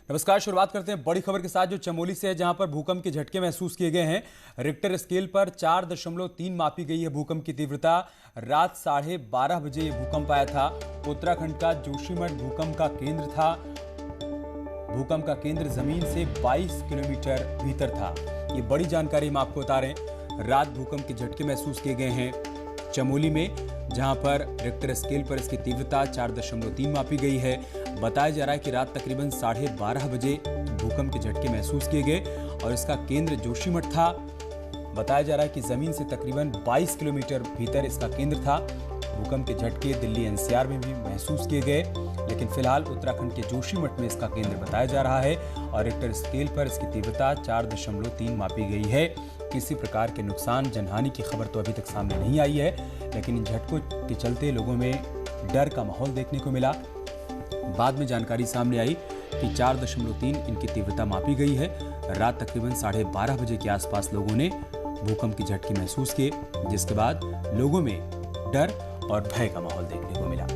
नमस्कार। शुरुआत करते हैं बड़ी खबर के साथ जो चमोली से है, जहां पर भूकंप के झटके महसूस किए गए हैं। रिक्टर स्केल पर 4.3 मापी गई है भूकंप की तीव्रता। रात 12:30 बजे ये भूकंप आया था। उत्तराखंड का जोशीमठ भूकंप का केंद्र था। भूकंप का केंद्र जमीन से 22 किलोमीटर भीतर था। ये बड़ी जानकारी हम आपको बता रहे हैं। रात भूकंप के झटके महसूस किए गए हैं चमोली में, जहां पर रिक्टर स्केल पर इसकी तीव्रता 4.3 मापी गई है। बताया जा रहा है कि रात तकरीबन 12:30 बजे भूकंप के झटके महसूस किए गए और इसका केंद्र जोशीमठ था। बताया जा रहा है कि जमीन से तकरीबन 22 किलोमीटर भीतर इसका केंद्र था। भूकंप के झटके दिल्ली एनसीआर में भी महसूस किए गए, लेकिन फिलहाल उत्तराखंड के जोशीमठ में इसका केंद्र बताया जा रहा है और रिक्टर स्केल पर इसकी तीव्रता 4.3 मापी गई है। किसी प्रकार के नुकसान जनहानि की खबर तो अभी तक सामने नहीं आई है, लेकिन इन झटकों के चलते लोगों में डर का माहौल देखने को मिला। बाद में जानकारी सामने आई कि 4.3 इनकी तीव्रता मापी गई है। रात तकरीबन 12:30 बजे के आसपास लोगों ने भूकंप के झटके महसूस किए, जिसके बाद लोगों में डर और भय का माहौल देखने को मिला।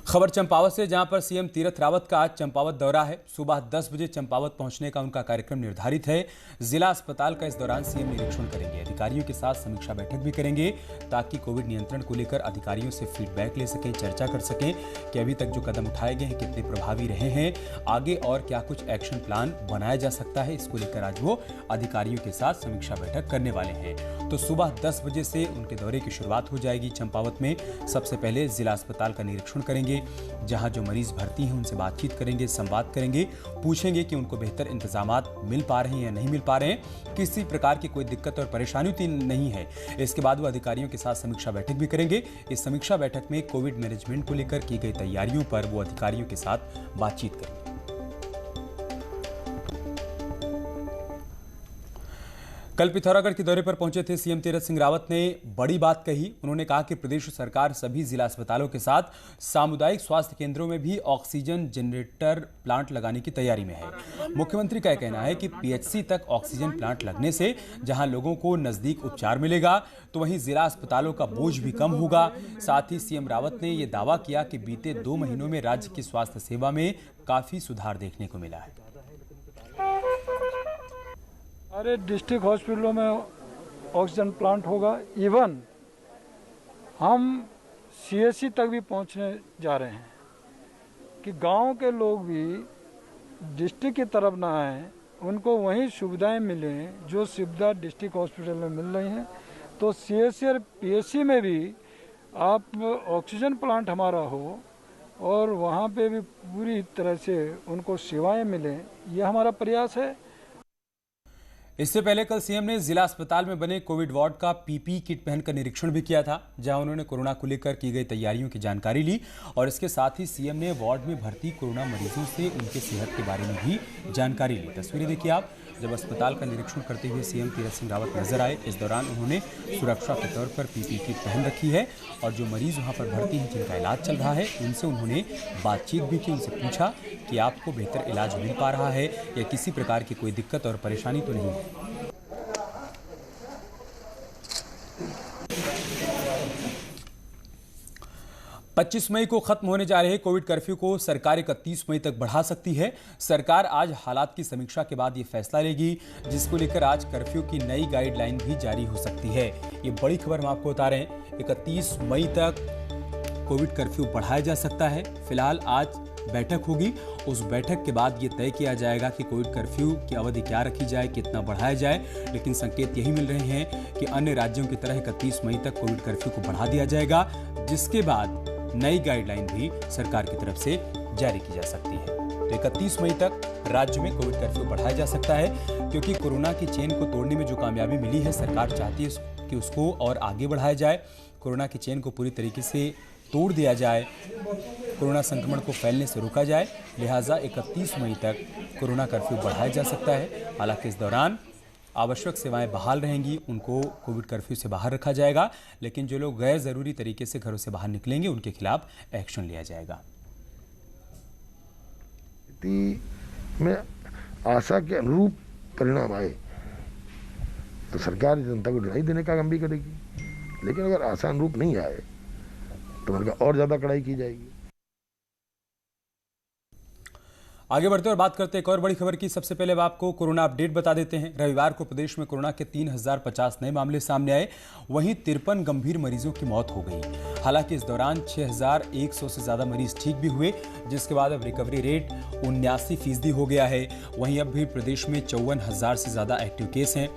खबर चंपावत से, जहां पर सीएम तीरथ रावत का आज चंपावत दौरा है। सुबह 10 बजे चंपावत पहुंचने का उनका कार्यक्रम निर्धारित है। जिला अस्पताल का इस दौरान सीएम निरीक्षण करेंगे। अधिकारियों के साथ समीक्षा बैठक भी करेंगे, ताकि कोविड नियंत्रण को लेकर अधिकारियों से फीडबैक ले सकें, चर्चा कर सकें कि अभी तक जो कदम उठाए गए हैं कितने प्रभावी रहे हैं, आगे और क्या कुछ एक्शन प्लान बनाया जा सकता है। इसको लेकर आज वो अधिकारियों के साथ समीक्षा बैठक करने वाले हैं। तो सुबह 10 बजे से उनके दौरे की शुरुआत हो जाएगी चंपावत में। सबसे पहले जिला अस्पताल का निरीक्षण करेंगे, जहां जो मरीज भर्ती हैं उनसे बातचीत करेंगे, संवाद करेंगे, पूछेंगे कि उनको बेहतर इंतजामात मिल पा रहे हैं या नहीं मिल पा रहे हैं, किसी प्रकार की कोई दिक्कत और परेशानी तो नहीं है। इसके बाद वो अधिकारियों के साथ समीक्षा बैठक भी करेंगे। इस समीक्षा बैठक में कोविड मैनेजमेंट को लेकर की गई तैयारियों पर वो अधिकारियों के साथ बातचीत करेंगे। कल पिथौरागढ़ के दौरे पर पहुंचे थे सीएम तीरथ सिंह रावत ने बड़ी बात कही। उन्होंने कहा कि प्रदेश सरकार सभी जिला अस्पतालों के साथ सामुदायिक स्वास्थ्य केंद्रों में भी ऑक्सीजन जनरेटर प्लांट लगाने की तैयारी में है। मुख्यमंत्री का कहना है कि पीएचसी तक ऑक्सीजन प्लांट लगने से जहां लोगों को नजदीक उपचार मिलेगा, तो वहीं जिला अस्पतालों का बोझ भी कम होगा। साथ ही सीएम रावत ने यह दावा किया कि बीते 2 महीनों में राज्य की स्वास्थ्य सेवा में काफी सुधार देखने को मिला है। सारे डिस्ट्रिक्ट हॉस्पिटलों में ऑक्सीजन प्लांट होगा। इवन हम सीएससी तक भी पहुंचने जा रहे हैं कि गांव के लोग भी डिस्ट्रिक्ट की तरफ ना आए, उनको वही सुविधाएं मिलें जो सुविधा डिस्ट्रिक्ट हॉस्पिटल में मिल रही हैं। तो सीएससी और पीएचसी में भी आप ऑक्सीजन प्लांट हमारा हो और वहाँ पे भी पूरी तरह से उनको सेवाएं मिलें, यह हमारा प्रयास है। इससे पहले कल सीएम ने जिला अस्पताल में बने कोविड वार्ड का पीपीई किट पहनकर निरीक्षण भी किया था, जहां उन्होंने कोरोना को लेकर की गई तैयारियों की जानकारी ली और इसके साथ ही सीएम ने वार्ड में भर्ती कोरोना मरीजों से उनके सेहत के बारे में भी जानकारी ली। तस्वीरें देखिए आप, जब अस्पताल का निरीक्षण करते हुए सीएम तीरथ सिंह रावत नजर आए। इस दौरान उन्होंने सुरक्षा के तौर पर पीपीई किट पहन रखी है और जो मरीज वहां पर भर्ती हैं, जिनका इलाज चल रहा है, उनसे उन्होंने बातचीत भी की। उनसे पूछा कि आपको बेहतर इलाज मिल पा रहा है या किसी प्रकार की कोई दिक्कत और परेशानी तो नहीं है। 25 मई को खत्म होने जा रहे कोविड कर्फ्यू को सरकार 31 मई तक बढ़ा सकती है। सरकार आज हालात की समीक्षा के बाद ये फैसला लेगी, जिसको लेकर आज कर्फ्यू की नई गाइडलाइन भी जारी हो सकती है। ये बड़ी खबर हम आपको बता रहे हैं। 31 मई तक कोविड कर्फ्यू बढ़ाया जा सकता है। फिलहाल आज बैठक होगी, उस बैठक के बाद ये तय किया जाएगा कि कोविड कर्फ्यू की अवधि क्या रखी जाए, कितना बढ़ाया जाए। लेकिन संकेत यही मिल रहे हैं कि अन्य राज्यों की तरह 31 मई तक कोविड कर्फ्यू को बढ़ा दिया जाएगा, जिसके बाद नई गाइडलाइन भी सरकार की तरफ से जारी की जा सकती है। तो 31 मई तक राज्य में कोविड कर्फ्यू बढ़ाया जा सकता है, क्योंकि कोरोना की चेन को तोड़ने में जो कामयाबी मिली है, सरकार चाहती है कि उसको और आगे बढ़ाया जाए। कोरोना की चेन को पूरी तरीके से तोड़ दिया जाए, कोरोना संक्रमण को फैलने से रोका जाए। लिहाजा 31 मई तक कोरोना कर्फ्यू बढ़ाया जा सकता है। हालांकि इस दौरान आवश्यक सेवाएं बहाल रहेंगी, उनको कोविड कर्फ्यू से बाहर रखा जाएगा, लेकिन जो लोग गैर जरूरी तरीके से घरों से बाहर निकलेंगे उनके खिलाफ एक्शन लिया जाएगा। में आशा के अनुरूप परिणाम आए तो सरकार जनता को ढिलाई देने का काम भी करेगी, लेकिन अगर आशा अनुरूप नहीं आए तो उनका और ज्यादा कड़ाई की जाएगी। आगे बढ़ते और बात करते हैं एक और बड़ी खबर की। सबसे पहले अब आपको कोरोना अपडेट बता देते हैं। रविवार को प्रदेश में कोरोना के 3050 नए मामले सामने आए, वहीं 53 गंभीर मरीजों की मौत हो गई। हालांकि इस दौरान 6100 से ज्यादा मरीज ठीक भी हुए, जिसके बाद अब रिकवरी रेट 79% हो गया है। वहीं अब भी प्रदेश में 54,000 से ज्यादा एक्टिव केस हैं।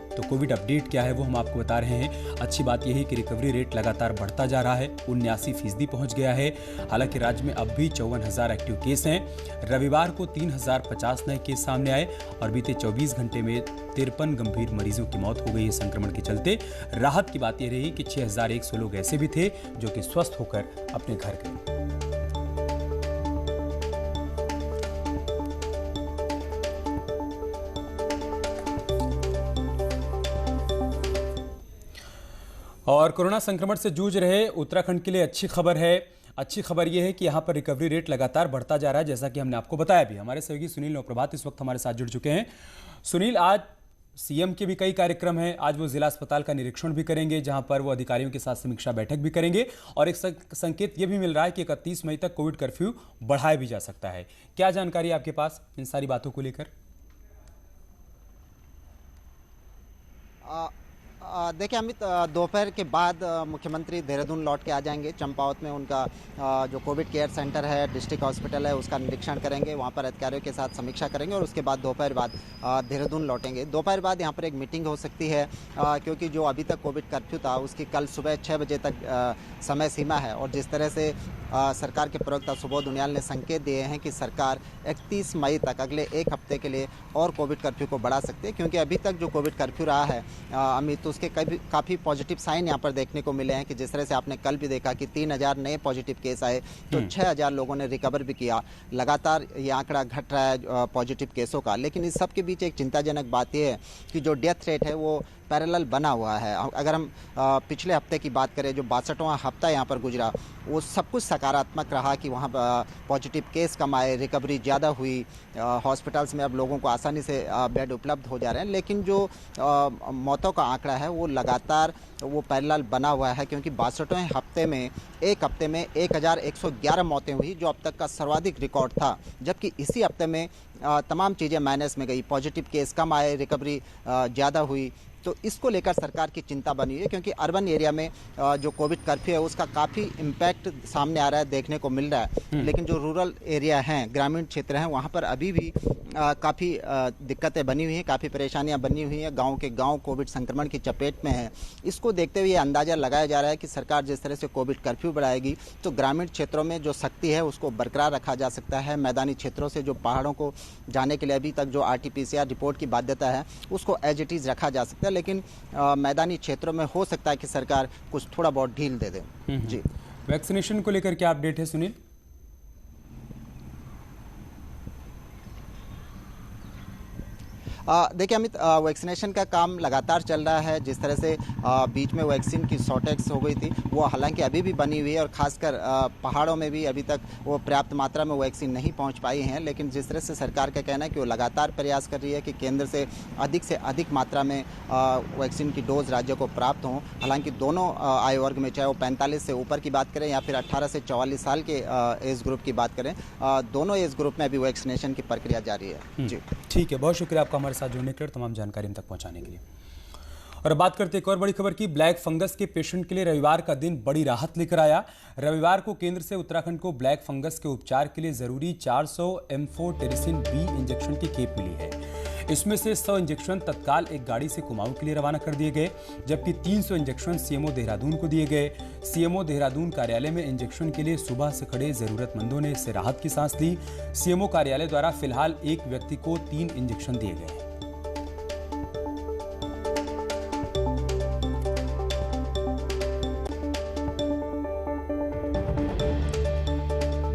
तो कोविड अपडेट क्या है वो हम आपको बता रहे हैं। अच्छी बात यह है कि रिकवरी रेट लगातार बढ़ता जा रहा है, 79% पहुंच गया है। हालांकि राज्य में अब भी 54,000 एक्टिव केस हैं। रविवार को 3050 नए केस सामने आए और बीते 24 घंटे में 53 गंभीर मरीजों की मौत हो गई है संक्रमण के चलते। राहत की बात यह रही कि 6100 लोग ऐसे भी थे जो कि स्वस्थ होकर अपने घर गए। और कोरोना संक्रमण से जूझ रहे उत्तराखंड के लिए अच्छी खबर है। अच्छी खबर यह है कि यहाँ पर रिकवरी रेट लगातार बढ़ता जा रहा है, जैसा कि हमने आपको बताया भी। हमारे सहयोगी सुनील नवप्रभात इस वक्त हमारे साथ जुड़ चुके हैं। सुनील, आज सीएम के भी कई कार्यक्रम हैं। आज वो जिला अस्पताल का निरीक्षण भी करेंगे, जहां पर वो अधिकारियों के साथ समीक्षा बैठक भी करेंगे। और एक संकेत ये भी मिल रहा है कि 31 मई तक कोविड कर्फ्यू बढ़ाया भी जा सकता है। क्या जानकारी है आपके पास इन सारी बातों को लेकर? देखिए अमित, दोपहर के बाद मुख्यमंत्री देहरादून लौट के आ जाएंगे। चंपावत में उनका जो कोविड केयर सेंटर है, डिस्ट्रिक्ट हॉस्पिटल है, उसका निरीक्षण करेंगे। वहाँ पर अधिकारियों के साथ समीक्षा करेंगे और उसके बाद दोपहर बाद देहरादून लौटेंगे। दोपहर बाद यहाँ पर एक मीटिंग हो सकती है, क्योंकि जो अभी तक कोविड कर्फ्यू था उसकी कल सुबह 6 बजे तक समय सीमा है। और जिस तरह से सरकार के प्रवक्ता सुबोध उनियाल ने संकेत दिए हैं कि सरकार 31 मई तक अगले एक हफ्ते के लिए और कोविड कर्फ्यू को बढ़ा सकती है, क्योंकि अभी तक जो कोविड कर्फ्यू रहा है अमित, तो उसके काफ़ी पॉजिटिव साइन यहाँ पर देखने को मिले हैं। कि जिस तरह से आपने कल भी देखा कि 3000 नए पॉजिटिव केस आए, तो 6000 लोगों ने रिकवर भी किया। लगातार ये आंकड़ा घट रहा है पॉजिटिव केसों का। लेकिन इस सब के बीच एक चिंताजनक बात यह है कि जो डेथ रेट है वो पैरेलल बना हुआ है। अगर हम पिछले हफ्ते की बात करें, जो 62वां हफ्ता यहाँ पर गुजरा, वो सब कुछ सकारात्मक रहा कि वहाँ पॉजिटिव केस कम आए, रिकवरी ज़्यादा हुई, हॉस्पिटल्स में अब लोगों को आसानी से बेड उपलब्ध हो जा रहे हैं। लेकिन जो मौतों का आंकड़ा है वो लगातार वो पैरेलल बना हुआ है, क्योंकि 62वें हफ्ते में एक हफ्ते में 1111 मौतें हुई, जो अब तक का सर्वाधिक रिकॉर्ड था। जबकि इसी हफ्ते में तमाम चीज़ें माइनस में गई, पॉजिटिव केस कम आए, रिकवरी ज़्यादा हुई। तो इसको लेकर सरकार की चिंता बनी हुई है, क्योंकि अर्बन एरिया में जो कोविड कर्फ्यू है उसका काफ़ी इम्पैक्ट सामने आ रहा है, देखने को मिल रहा है। लेकिन जो रूरल एरिया हैं, ग्रामीण क्षेत्र हैं, वहाँ पर अभी भी काफ़ी दिक्कतें बनी हुई हैं, काफ़ी परेशानियाँ बनी हुई हैं। गांव के गांव कोविड संक्रमण की चपेट में है। इसको देखते हुए अंदाज़ा लगाया जा रहा है कि सरकार जिस तरह से कोविड कर्फ्यू बढ़ाएगी तो ग्रामीण क्षेत्रों में जो सख्ती है उसको बरकरार रखा जा सकता है। मैदानी क्षेत्रों से जो पहाड़ों को जाने के लिए अभी तक जो RT-PCR रिपोर्ट की बाध्यता है उसको एज इट इज़ रखा जा सकता है। लेकिन मैदानी क्षेत्रों में हो सकता है कि सरकार कुछ थोड़ा बहुत ढील दे दे। जी, वैक्सीनेशन को लेकर क्या अपडेट है सुनील? देखिए अमित, वैक्सीनेशन का काम लगातार चल रहा है। जिस तरह से बीच में वैक्सीन की शॉर्टेज हो गई थी, वो हालांकि अभी भी बनी हुई है, और ख़ासकर पहाड़ों में भी अभी तक वो पर्याप्त मात्रा में वैक्सीन नहीं पहुंच पाई हैं। लेकिन जिस तरह से सरकार का कहना है कि वो लगातार प्रयास कर रही है कि केंद्र से अधिक मात्रा में वैक्सीन की डोज राज्य को प्राप्त हों। हालांकि दोनों आयु वर्ग में, चाहे वो 45 से ऊपर की बात करें या फिर 18 से 44 साल के एज ग्रुप की बात करें, दोनों एज ग्रुप में अभी वैक्सीनेशन की प्रक्रिया जारी है। जी, ठीक है, बहुत शुक्रिया आपका हमारे साथ जुड़ने के लिए, तमाम जानकारी हम तक पहुंचाने के लिए। और बात करते एक और बड़ी खबर की। ब्लैक फंगस के पेशेंट के लिए रविवार का दिन बड़ी राहत लेकर आया। रविवार को केंद्र से उत्तराखंड को ब्लैक फंगस के उपचार के लिए जरूरी 400 एम्फोटेरिसिन बी इंजेक्शन की खेप मिली है। इसमें से 100 इंजेक्शन तत्काल एक गाड़ी से कुमाऊं के लिए रवाना कर दिए गए, जबकि 300 इंजेक्शन सीएमओ देहरादून को दिए गए। सीएमओ देहरादून कार्यालय में इंजेक्शन के लिए सुबह से खड़े जरूरतमंदों ने इससे राहत की सांस ली। सीएमओ कार्यालय द्वारा फिलहाल एक व्यक्ति को 3 इंजेक्शन दिए गए।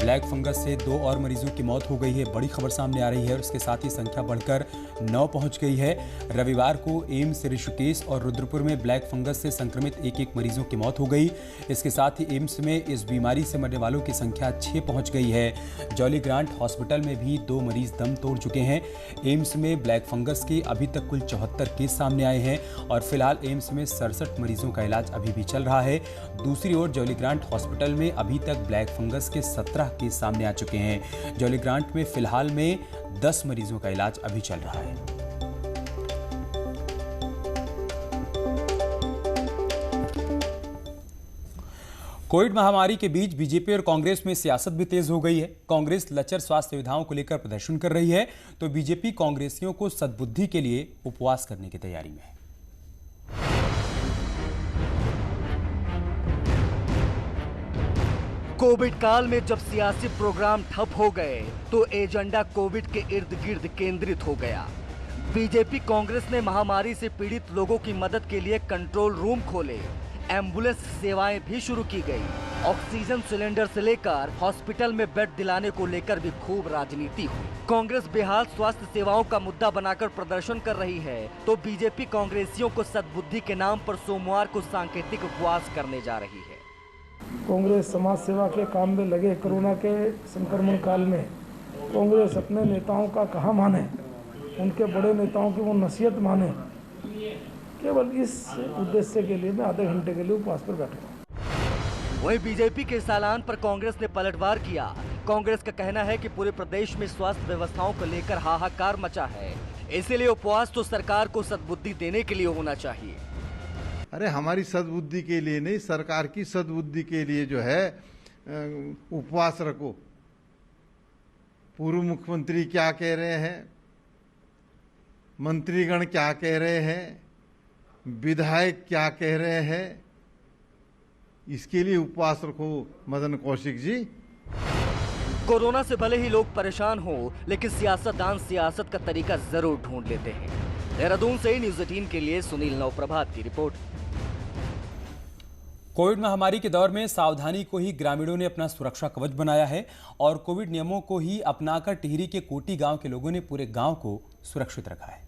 ब्लैक फंगस से 2 और मरीजों की मौत हो गई है, बड़ी खबर सामने आ रही है। और इसके साथ ही संख्या बढ़कर 9 पहुंच गई है। रविवार को एम्स ऋषिकेश और रुद्रपुर में ब्लैक फंगस से संक्रमित एक मरीजों की मौत हो गई। इसके साथ ही एम्स में इस बीमारी से मरने वालों की संख्या 6 पहुंच गई है। जॉली ग्रांट हॉस्पिटल में भी 2 मरीज दम तोड़ चुके हैं। एम्स में ब्लैक फंगस के अभी तक कुल 74 केस सामने आए हैं और फिलहाल एम्स में 67 मरीजों का इलाज अभी भी चल रहा है। दूसरी ओर जॉली ग्रांट हॉस्पिटल में अभी तक ब्लैक फंगस के 17 केस सामने आ चुके हैं। जौलीग्रांट में फिलहाल में 10 मरीजों का इलाज अभी चल रहा है। कोविड महामारी के बीच बीजेपी और कांग्रेस में सियासत भी तेज हो गई है। कांग्रेस लचर स्वास्थ्य सुविधाओं को लेकर प्रदर्शन कर रही है, तो बीजेपी कांग्रेसियों को सद्बुद्धि के लिए उपवास करने की तैयारी में है। कोविड काल में जब सियासी प्रोग्राम ठप हो गए तो एजेंडा कोविड के इर्द गिर्द केंद्रित हो गया। बीजेपी कांग्रेस ने महामारी से पीड़ित लोगों की मदद के लिए कंट्रोल रूम खोले, एम्बुलेंस सेवाएं भी शुरू की गई। ऑक्सीजन सिलेंडर से लेकर हॉस्पिटल में बेड दिलाने को लेकर भी खूब राजनीति हुई। कांग्रेस बेहाल स्वास्थ्य सेवाओं का मुद्दा बनाकर प्रदर्शन कर रही है, तो बीजेपी कांग्रेसियों को सद्बुद्धि के नाम पर सोमवार को सांकेतिक उपवास करने जा रही है। कांग्रेस समाज सेवा के काम में लगे। कोरोना के संक्रमण काल में कांग्रेस अपने नेताओं का कहा माने, उनके बड़े नेताओं की वो नसीहत माने। केवल इस उद्देश्य के लिए मैं आधे घंटे के लिए उपवास पर बैठा। वहीं बीजेपी के इस ऐलान पर कांग्रेस ने पलटवार किया। कांग्रेस का कहना है कि पूरे प्रदेश में स्वास्थ्य व्यवस्थाओं को लेकर हाहाकार मचा है, इसीलिए उपवास तो सरकार को सद्बुद्धि देने के लिए होना चाहिए। अरे हमारी सद्बुद्धि के लिए नहीं, सरकार की सद्बुद्धि के लिए जो है उपवास रखो। पूर्व मुख्यमंत्री क्या कह रहे हैं, मंत्रीगण क्या कह रहे हैं, विधायक क्या कह रहे हैं, इसके लिए उपवास रखो मदन कौशिक जी। कोरोना से भले ही लोग परेशान हो, लेकिन सियासतदान सियासत का तरीका जरूर ढूंढ लेते हैं। देहरादून से न्यूज़ 18 के लिए सुनील नवप्रभात की रिपोर्ट। कोविड महामारी के दौर में सावधानी को ही ग्रामीणों ने अपना सुरक्षा कवच बनाया है और कोविड नियमों को ही अपनाकर टिहरी के कोटी गांव के लोगों ने पूरे गांव को सुरक्षित रखा है।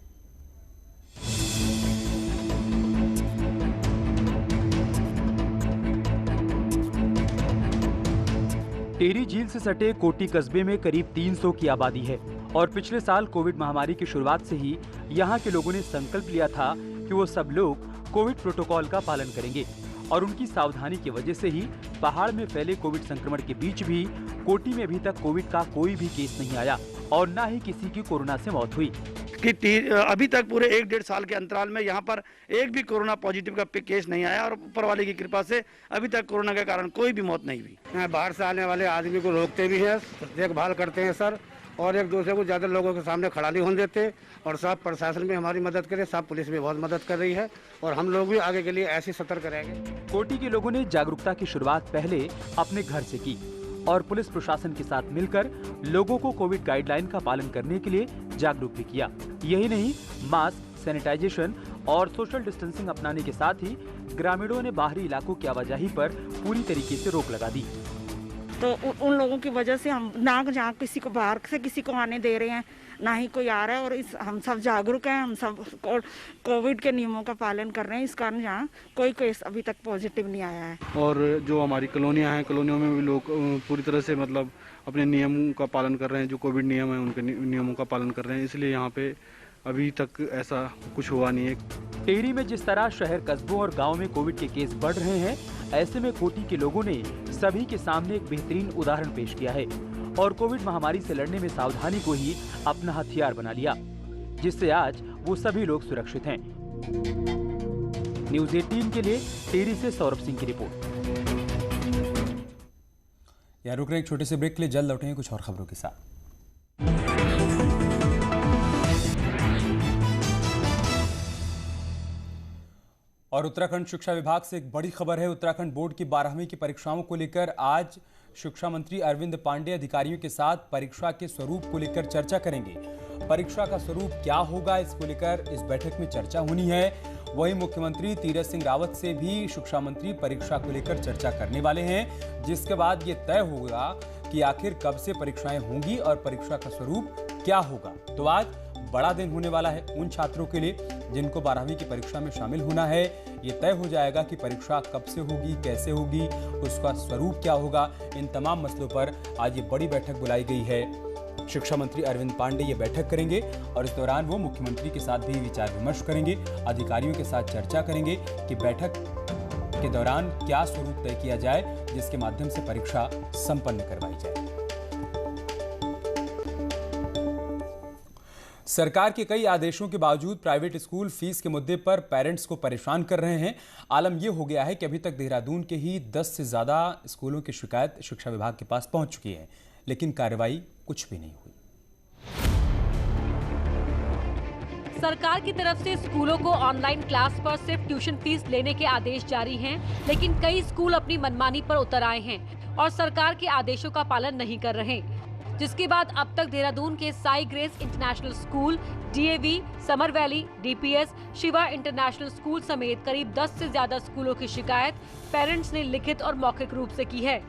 टिहरी झील से सटे कोटी कस्बे में करीब 300 की आबादी है और पिछले साल कोविड महामारी की शुरुआत से ही यहाँ के लोगों ने संकल्प लिया था कि वो सब लोग कोविड प्रोटोकॉल का पालन करेंगे और उनकी सावधानी की वजह से ही पहाड़ में फैले कोविड संक्रमण के बीच भी कोटी में अभी तक कोविड का कोई भी केस नहीं आया और न ही किसी की कोरोना से मौत हुई। कि अभी तक पूरे 1-1.5 साल के अंतराल में यहाँ पर एक भी कोरोना पॉजिटिव का केस नहीं आया और ऊपर वाले की कृपा से अभी तक कोरोना के कारण कोई भी मौत नहीं हुई। बाहर से आने वाले आदमी को रोकते भी हैं, देखभाल करते हैं सर, और एक दूसरे को ज़्यादा लोगों के सामने खड़ा नहीं होने देते और सब प्रशासन भी हमारी मदद करे, सब पुलिस भी बहुत मदद कर रही है और हम लोग भी आगे के लिए ऐसे सतर्क रहेंगे। कोटी के लोगों ने जागरूकता की शुरुआत पहले अपने घर से की और पुलिस प्रशासन के साथ मिलकर लोगों को कोविड गाइडलाइन का पालन करने के लिए जागरूक भी किया। यही नहीं, मास्क, सैनिटाइजेशन और सोशल डिस्टेंसिंग अपनाने के साथ ही ग्रामीणों ने बाहरी इलाकों की आवाजाही पर पूरी तरीके से रोक लगा दी। तो उन लोगों की वजह से हम ना जहाँ किसी को बाहर से किसी को आने दे रहे हैं, ना ही कोई आ रहा है और हम सब जागरूक हैं, हम सब कोविड के नियमों का पालन कर रहे हैं। इस कारण यहाँ कोई केस अभी तक पॉजिटिव नहीं आया है। और जो हमारी कॉलोनियाँ हैं, कॉलोनियों में भी लोग पूरी तरह से मतलब अपने नियमों का पालन कर रहे हैं। जो कोविड नियम है उनके नियमों का पालन कर रहे हैं, इसलिए यहाँ पे अभी तक ऐसा कुछ हुआ नहीं है। टिहरी में जिस तरह शहर, कस्बों और गाँव में कोविड के केस बढ़ रहे हैं, ऐसे में कोटी के लोगों ने सभी के सामने एक बेहतरीन उदाहरण पेश किया है और कोविड महामारी से लड़ने में सावधानी को ही अपना हथियार बना लिया, जिससे आज वो सभी लोग सुरक्षित हैं। न्यूज़ 18 के लिए टिहरी से सौरभ सिंह की रिपोर्ट। यहाँ रुक रहे एक छोटे से ब्रेक के लिए, जल्द लौटेंगे कुछ और खबरों के साथ। और उत्तराखंड शिक्षा विभाग से एक बड़ी खबर है। उत्तराखंड बोर्ड की 12वीं की परीक्षाओं को लेकर आज शिक्षा मंत्री अरविंद पांडे अधिकारियों के साथ परीक्षा के स्वरूप को लेकर चर्चा करेंगे। परीक्षा का स्वरूप क्या होगा, इसको लेकर इस बैठक में चर्चा होनी है। वहीं मुख्यमंत्री तीरथ सिंह रावत से भी शिक्षा मंत्री परीक्षा को लेकर चर्चा करने वाले हैं, जिसके बाद ये तय होगा कि आखिर कब से परीक्षाएं होंगी और परीक्षा का स्वरूप क्या होगा। तो आज बड़ा दिन होने वाला है उन छात्रों के लिए जिनको 12वीं की परीक्षा में शामिल होना है। ये तय हो जाएगा कि परीक्षा कब से होगी, कैसे होगी, उसका स्वरूप क्या होगा। इन तमाम मसलों पर आज ये बड़ी बैठक बुलाई गई है। शिक्षा मंत्री अरविंद पांडे ये बैठक करेंगे और इस दौरान वो मुख्यमंत्री के साथ भी विचार विमर्श करेंगे, अधिकारियों के साथ चर्चा करेंगे कि बैठक के दौरान क्या स्वरूप तय किया जाए जिसके माध्यम से परीक्षा संपन्न करवाई जाए। सरकार के कई आदेशों के बावजूद प्राइवेट स्कूल फीस के मुद्दे पर पेरेंट्स को परेशान कर रहे हैं। आलम यह हो गया है कि अभी तक देहरादून के ही 10 से ज़्यादा स्कूलों की शिकायत शिक्षा विभाग के पास पहुंच चुकी है, लेकिन कार्रवाई कुछ भी नहीं हुई। सरकार की तरफ से स्कूलों को ऑनलाइन क्लास पर सिर्फ ट्यूशन फीस लेने के आदेश जारी हैं, लेकिन कई स्कूल अपनी मनमानी पर उतर आए हैं और सरकार के आदेशों का पालन नहीं कर रहे, जिसके बाद अब तक देहरादून के Sai grace international school, DAV, summer valley, DPS, Shiva international school समेत करीब 10 से ज्यादा स्कूलों की शिकायत पेरेंट्स ने लिखित और मौखिक रूप से की है।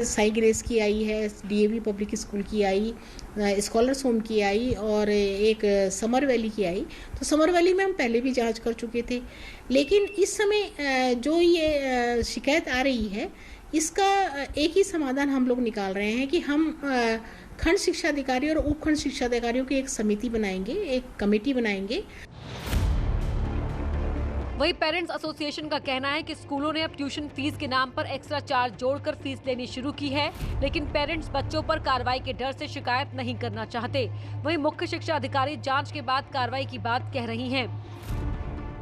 साई ग्रेस की आई है, डीएवी पब्लिक स्कूल की आई, स्कॉलर्स होम की आई और एक समर वैली की आई। तो समर वैली में हम पहले भी जांच कर चुके थे, लेकिन इस समय जो ये शिकायत आ रही है इसका एक ही समाधान हम लोग निकाल रहे हैं कि हम खंड शिक्षा अधिकारी और उप खंड शिक्षा अधिकारियों की एक समिति बनाएंगे, एक कमेटी बनाएंगे। वही पेरेंट्स एसोसिएशन का कहना है कि स्कूलों ने अब ट्यूशन फीस के नाम पर एक्स्ट्रा चार्ज जोड़कर फीस लेनी शुरू की है, लेकिन पेरेंट्स बच्चों पर कार्रवाई के डर से शिकायत नहीं करना चाहते। वही मुख्य शिक्षा अधिकारी जांच के बाद कार्रवाई की बात कह रही हैं।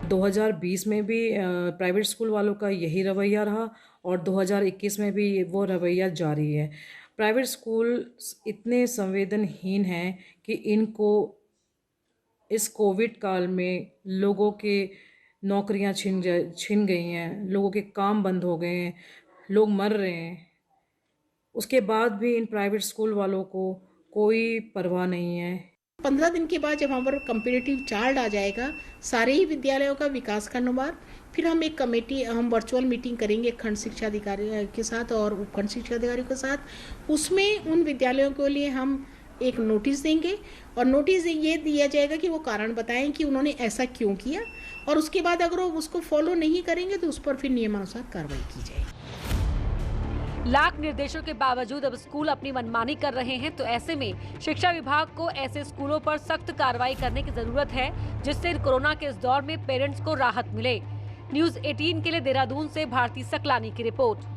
2020 में भी प्राइवेट स्कूल वालों का यही रवैया रहा और 2021 में भी वो रवैया जारी है। प्राइवेट स्कूल इतने संवेदनहीन हैं कि इनको इस कोविड काल में लोगों के नौकरियां छिन गई हैं, लोगों के काम बंद हो गए हैं, लोग मर रहे हैं, उसके बाद भी इन प्राइवेट स्कूल वालों को कोई परवाह नहीं है। 15 दिन के बाद जब हमारे पर कंपेरेटिव चार्ट आ जाएगा सारे ही विद्यालयों का विकास का अनुमान, फिर हम एक कमेटी, हम वर्चुअल मीटिंग करेंगे खंड शिक्षा अधिकारी के साथ और उपखंड शिक्षा अधिकारियों के साथ। उसमें उन विद्यालयों के लिए हम एक नोटिस देंगे और नोटिस ये दिया जाएगा कि वो कारण बताएं कि उन्होंने ऐसा क्यों किया, और उसके बाद अगर वो उसको फॉलो नहीं करेंगे तो उस पर फिर नियमानुसार कार्रवाई की जाएगी। लाख निर्देशों के बावजूद अब स्कूल अपनी मनमानी कर रहे हैं, तो ऐसे में शिक्षा विभाग को ऐसे स्कूलों पर सख्त कार्रवाई करने की जरूरत है, जिससे कोरोना के इस दौर में पेरेंट्स को राहत मिले। न्यूज़ 18 के लिए देहरादून से भारती सकलानी की रिपोर्ट।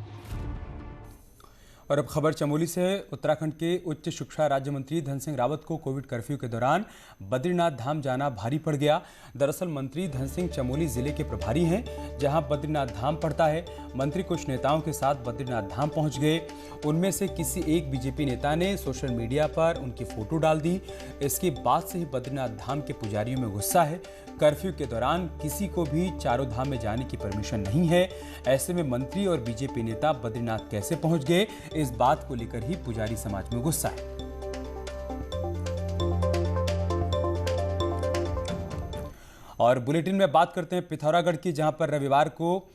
और अब खबर चमोली से है। उत्तराखंड के उच्च शिक्षा राज्य मंत्री धन सिंह रावत को कोविड कर्फ्यू के दौरान बद्रीनाथ धाम जाना भारी पड़ गया। दरअसल मंत्री धन सिंह चमोली जिले के प्रभारी हैं, जहां बद्रीनाथ धाम पड़ता है। मंत्री कुछ नेताओं के साथ बद्रीनाथ धाम पहुंच गए। उनमें से किसी एक बीजेपी नेता ने सोशल मीडिया पर उनकी फोटो डाल दी। इसके बाद से ही बद्रीनाथ धाम के पुजारियों में गुस्सा है। कर्फ्यू के दौरान किसी को भी चारों धाम में जाने की परमिशन नहीं है। ऐसे में मंत्री और बीजेपी नेता बद्रीनाथ कैसे पहुंच गए, इस बात को लेकर ही पुजारी समाज में गुस्सा है। और बुलेटिन में बात करते हैं पिथौरागढ़ की, जहां पर रविवार को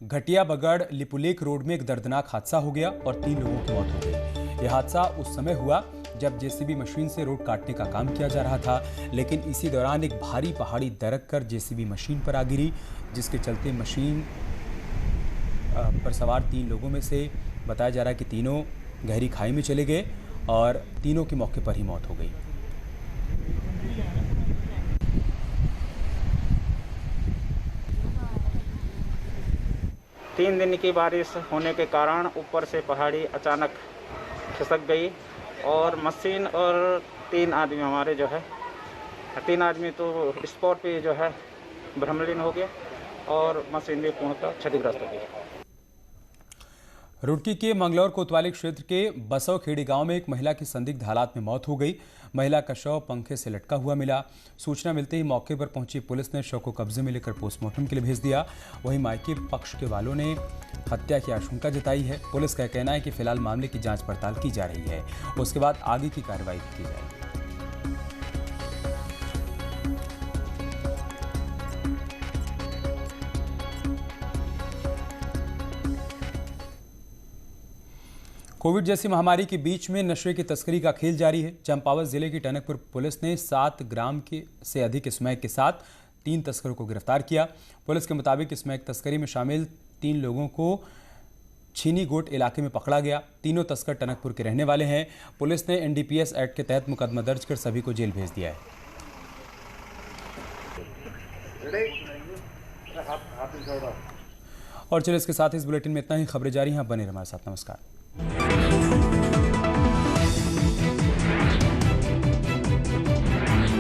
घटिया बगड़ लिपुलेख रोड में एक दर्दनाक हादसा हो गया और 3 लोगों की मौत हो गई। यह हादसा उस समय हुआ जब जेसीबी मशीन से रोड काटने का काम किया जा रहा था, लेकिन इसी दौरान एक भारी पहाड़ी दरक कर जेसीबी मशीन पर आ गिरी, जिसके चलते मशीन पर सवार 3 लोगों में से बताया जा रहा है कि तीनों गहरी खाई में चले गए और तीनों की मौके पर ही मौत हो गई। तीन दिन की बारिश होने के कारण ऊपर से पहाड़ी अचानक खिसक गई और मशीन और 3 आदमी हमारे जो है 3 आदमी तो स्पॉट पे जो है भ्रमलीन हो गए और मशीन भी पूर्णतः क्षतिग्रस्त हो गई। रुड़की के मंगलौर कोतवाली क्षेत्र के बसव खेड़ी गांव में एक महिला की संदिग्ध हालात में मौत हो गई। महिला का शव पंखे से लटका हुआ मिला। सूचना मिलते ही मौके पर पहुंची पुलिस ने शव को कब्जे में लेकर पोस्टमार्टम के लिए भेज दिया। वहीं मायके पक्ष के वालों ने हत्या की आशंका जताई है। पुलिस का कहना है कि फिलहाल मामले की जांच पड़ताल की जा रही है, उसके बाद आगे की कार्रवाई की जाएगी। कोविड जैसी महामारी के बीच में नशे की तस्करी का खेल जारी है। चंपावत जिले की टनकपुर पुलिस ने 7 ग्राम से अधिक स्मैक के साथ 3 तस्करों को गिरफ्तार किया। पुलिस के मुताबिक स्मैक तस्करी में शामिल 3 लोगों को छीनी गोट इलाके में पकड़ा गया। तीनों तस्कर टनकपुर के रहने वाले हैं। पुलिस ने NDPS एक्ट के तहत मुकदमा दर्ज कर सभी को जेल भेज दिया है। और चलिए इसके साथ इस बुलेटिन में इतना ही। खबरें जारी हैं, बने रहिए हमारे साथ। नमस्कार।